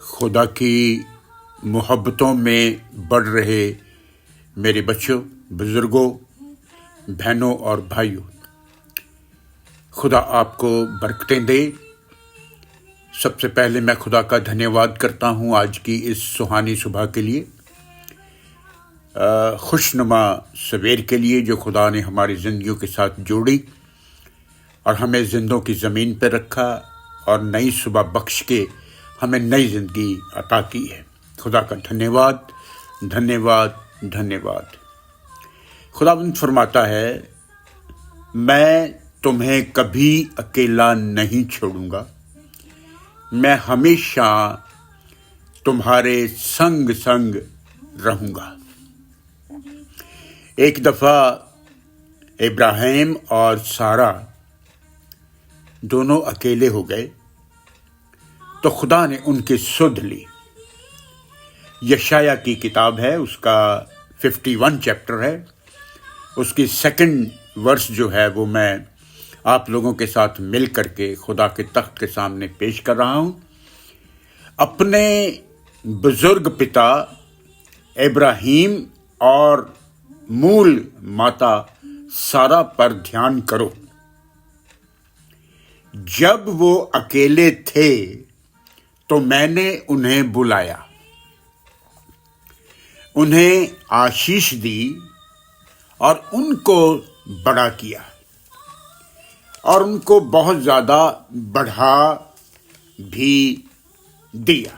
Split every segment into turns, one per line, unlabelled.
خدا کی محبتوں میں بڑھ رہے میرے بچوں، بزرگوں، بہنوں اور بھائیوں، خدا آپ کو برکتیں دے۔ سب سے پہلے میں خدا کا دھنیہ واد کرتا ہوں آج کی اس سہانی صبح کے لیے، خوشنما سویر کے لیے جو خدا نے ہماری زندگیوں کے ساتھ جوڑی اور ہمیں زندوں کی زمین پہ رکھا اور نئی صبح بخش کے ہمیں نئی زندگی عطا کی ہے۔ خدا کا دھنیہ واد، دھنیہ واد، دھنیہ واد۔ خداوند فرماتا ہے، میں تمہیں کبھی اکیلا نہیں چھوڑوں گا، میں ہمیشہ تمہارے سنگ سنگ رہوں گا۔ ایک دفعہ ابراہیم اور سارہ دونوں اکیلے ہو گئے تو خدا نے ان کی سدھ لی۔ یشعیاہ کی کتاب ہے، اس کا 51 چیپٹر ہے، اس کی 2 ورس جو ہے وہ میں آپ لوگوں کے ساتھ مل کر کے خدا کے تخت کے سامنے پیش کر رہا ہوں۔ اپنے بزرگ پتا ابراہیم اور مول ماتا سارہ پر دھیان کرو۔ جب وہ اکیلے تھے تو میں نے انہیں بلایا، انہیں آشیش دی اور ان کو بڑا کیا اور ان کو بہت زیادہ بڑھا بھی دیا۔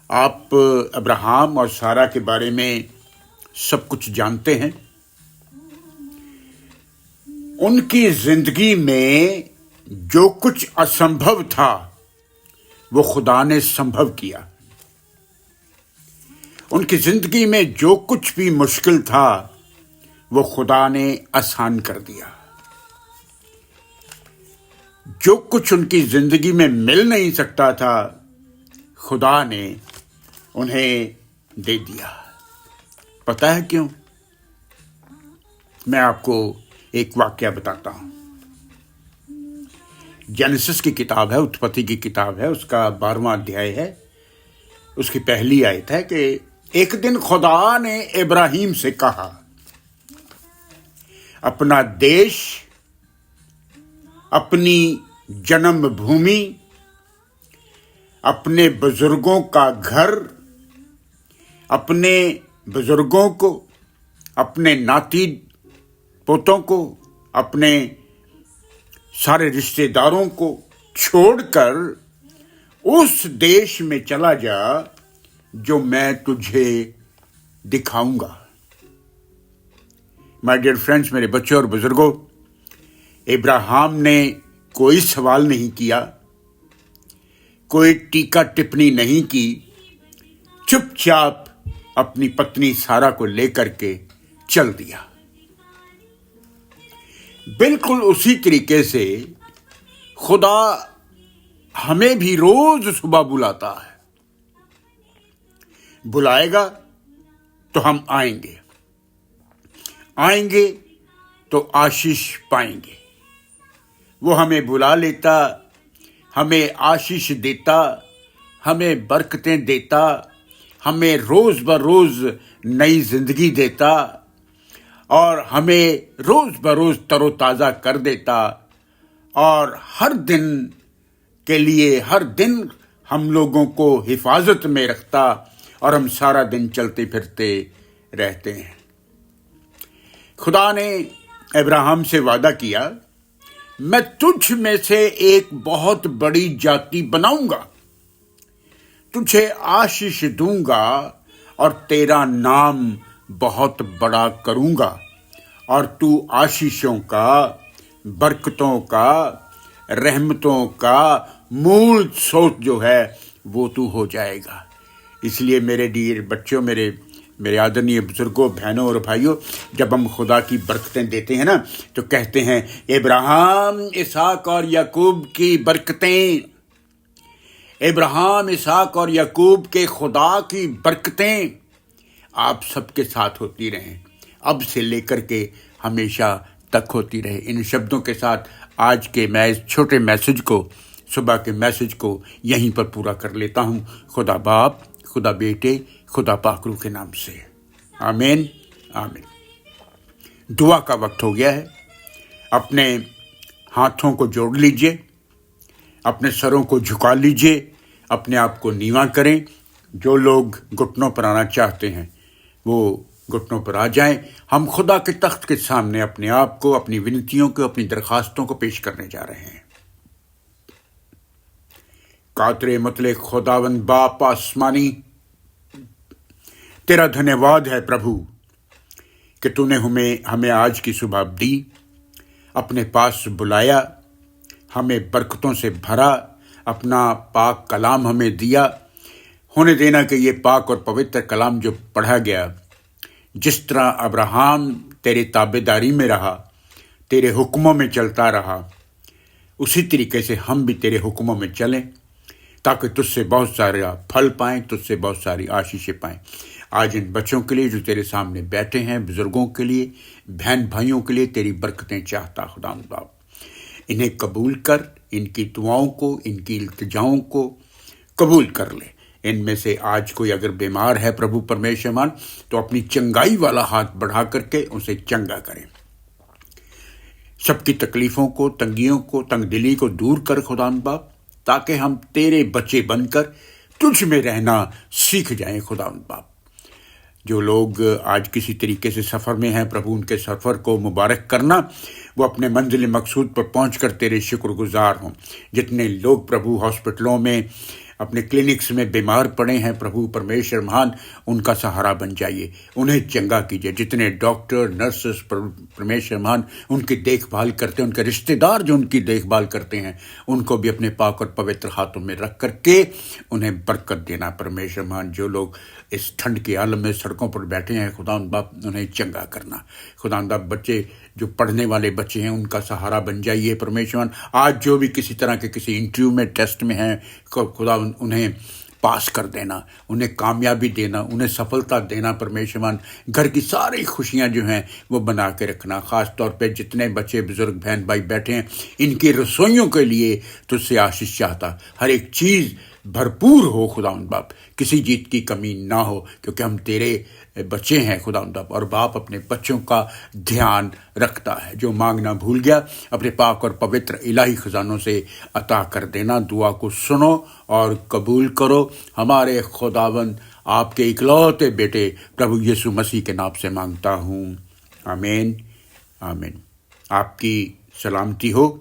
آپ ابراہیم اور سارہ کے بارے میں سب کچھ جانتے ہیں۔ ان کی زندگی میں جو کچھ اسمبھو تھا وہ خدا نے سمبھو کیا۔ ان کی زندگی میں جو کچھ بھی مشکل تھا وہ خدا نے آسان کر دیا۔ جو کچھ ان کی زندگی میں مل نہیں سکتا تھا خدا نے انہیں دے دیا۔ پتہ ہے کیوں؟ میں آپ کو ایک واقعہ بتاتا ہوں۔ جینیسس کی کتاب ہے، اتپتی کی کتاب ہے، اس کا 12واں ادھیائے ہے، اس کی پہلی آیت ہے کہ ایک دن خدا نے ابراہیم سے کہا، اپنا دیش، اپنی جنم بھومی، اپنے بزرگوں کا گھر، اپنے بزرگوں کو، اپنے ناتی پوتوں کو، اپنے سارے رشتہ داروں کو چھوڑ کر اس دیش میں چلا جا جو میں تجھے دکھاؤں گا۔ مائی ڈیئر فرینڈس، میرے بچوں اور بزرگوں، ابراہیم نے کوئی سوال نہیں کیا، کوئی ٹیکا ٹپنی نہیں کی، چپ چاپ اپنی پتنی سارہ کو لے کر کے چل دیا۔ بالکل اسی طریقے سے خدا ہمیں بھی روز صبح بلاتا ہے، بلائے گا تو ہم آئیں گے، آئیں گے تو آشیش پائیں گے۔ وہ ہمیں بلا لیتا، ہمیں آشیش دیتا، ہمیں برکتیں دیتا، ہمیں روز بروز نئی زندگی دیتا اور ہمیں روز بروز تر و تازہ کر دیتا، اور ہر دن کے لیے ہر دن ہم لوگوں کو حفاظت میں رکھتا اور ہم سارا دن چلتے پھرتے رہتے ہیں۔ خدا نے ابراہیم سے وعدہ کیا، میں تجھ میں سے ایک بہت بڑی جاتی بناؤں گا، تجھے آشیش دوں گا اور تیرا نام بہت بڑا کروں گا، اور تو آشیشوں کا، برکتوں کا، رحمتوں کا مول سوت جو ہے وہ تو ہو جائے گا۔ اس لیے میرے ڈیئر بچوں، میرے آدرنی بزرگوں، بہنوں اور بھائیوں، جب ہم خدا کی برکتیں دیتے ہیں نا تو کہتے ہیں ابراہیم، اسحاق اور یعقوب کی برکتیں، ابراہیم، اسحاق اور یعقوب کے خدا کی برکتیں آپ سب کے ساتھ ہوتی رہیں، اب سے لے کر کے ہمیشہ تک ہوتی رہے۔ ان شبدوں کے ساتھ آج کے میں اس چھوٹے میسج کو صبح کے میسج کو یہیں پر پورا کر لیتا ہوں. خدا باپ، خدا بیٹے، خدا پاک روح کے نام سے، آمین آمین. دعا کا وقت ہو گیا ہے. اپنے ہاتھوں کو جوڑ لیجئے، اپنے سروں کو جھکا لیجئے، اپنے آپ کو نیواں کریں. جو لوگ گھٹنوں پر آنا چاہتے ہیں وہ گھٹنوں پر آ جائیں. ہم خدا کے تخت کے سامنے اپنے آپ کو، اپنی ونتیوں کو، اپنی درخواستوں کو پیش کرنے جا رہے ہیں. قادر مطلق خداوند باپ آسمانی، تیرا دھنیہ واد ہے پربھو کہ تو نے ہمیں آج کی صبح دی، اپنے پاس بلایا، ہمیں برکتوں سے بھرا، اپنا پاک کلام ہمیں دیا. ہونے دینا کہ یہ پاک اور پوتر کلام جو پڑھا گیا، جس طرح ابراہیم تیرے تابعداری میں رہا، تیرے حکموں میں چلتا رہا، اسی طریقے سے ہم بھی تیرے حکموں میں چلیں تاکہ تجھ سے بہت سارا پھل پائیں، تجھ سے بہت ساری آشیشیں پائیں. آج ان بچوں کے لیے جو تیرے سامنے بیٹھے ہیں، بزرگوں کے لیے، بہن بھائیوں کے لیے تیری برکتیں چاہتا خدا باپ. انہیں قبول کر، ان کی دعاؤں کو، ان کی التجاؤں کو قبول کر لے. ان میں سے آج کوئی اگر بیمار ہے پربھو پرمیشرمان تو اپنی چنگائی والا ہاتھ بڑھا کر کے اسے چنگا کریں. سب کی تکلیفوں کو، تنگیوں کو، تنگ دلی کو دور کر خدا باپ، تاکہ ہم تیرے بچے بن کر تجھ میں رہنا سیکھ جائیں خدا باپ. جو لوگ آج کسی طریقے سے سفر میں ہیں پربھو، ان کے سفر کو مبارک کرنا، وہ اپنے منزل مقصود پر پہنچ کر تیرے شکر گزار ہوں. جتنے لوگ پربھو ہاسپٹلوں میں، اپنے کلینکس میں بیمار پڑے ہیں پربھو پرمیشر مہان، ان کا سہارا بن جائیے، انہیں چنگا کیجیے. جتنے ڈاکٹر، نرسز پرمیشر مہان ان کی دیکھ بھال کرتے ہیں، ان کے رشتہ دار جو ان کی دیکھ بھال کرتے ہیں، ان کو بھی اپنے پاک اور پوتر ہاتھوں میں رکھ کر کے انہیں برکت دینا پرمیشر مہان. جو لوگ اس ٹھنڈ کے عالم میں سڑکوں پر بیٹھے ہیں خدا باپ، انہیں چنگا کرنا. خدا باپ بچے جو پڑھنے والے بچے ہیں ان کا سہارا بن جائیے پرمیشور. آج جو بھی کسی طرح کے کسی انٹرویو میں، ٹیسٹ میں ہیں، خدا انہیں پاس کر دینا، انہیں کامیابی دینا، انہیں سفلتا دینا پرمیشور. گھر کی ساری خوشیاں جو ہیں وہ بنا کے رکھنا. خاص طور پہ جتنے بچے، بزرگ، بہن بھائی بیٹھے ہیں، ان کی رسوئیوں کے لیے تجھ سے آشیش چاہتا. ہر ایک چیز بھرپور ہو خدا باپ، کسی چیز کی کمی نہ ہو، کیونکہ ہم تیرے بچے ہیں خدا باپ. اور باپ اپنے بچوں کا دھیان رکھتا ہے. جو مانگنا بھول گیا اپنے پاک اور پوتر الہی خزانوں سے عطا کر دینا. دعا کو سنو اور قبول کرو. ہمارے خداوند آپ کے اکلوتے بیٹے پربھو یسوع مسیح کے نام سے مانگتا ہوں، آمین آمین. آپ کی سلامتی ہو.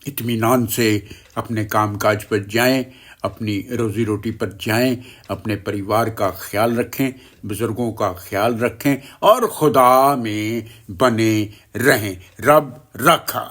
اطمینان سے اپنے کام کاج پر جائیں، اپنی روزی روٹی پر جائیں، اپنے پریوار کا خیال رکھیں، بزرگوں کا خیال رکھیں اور خدا میں بنے رہیں. رب رکھا.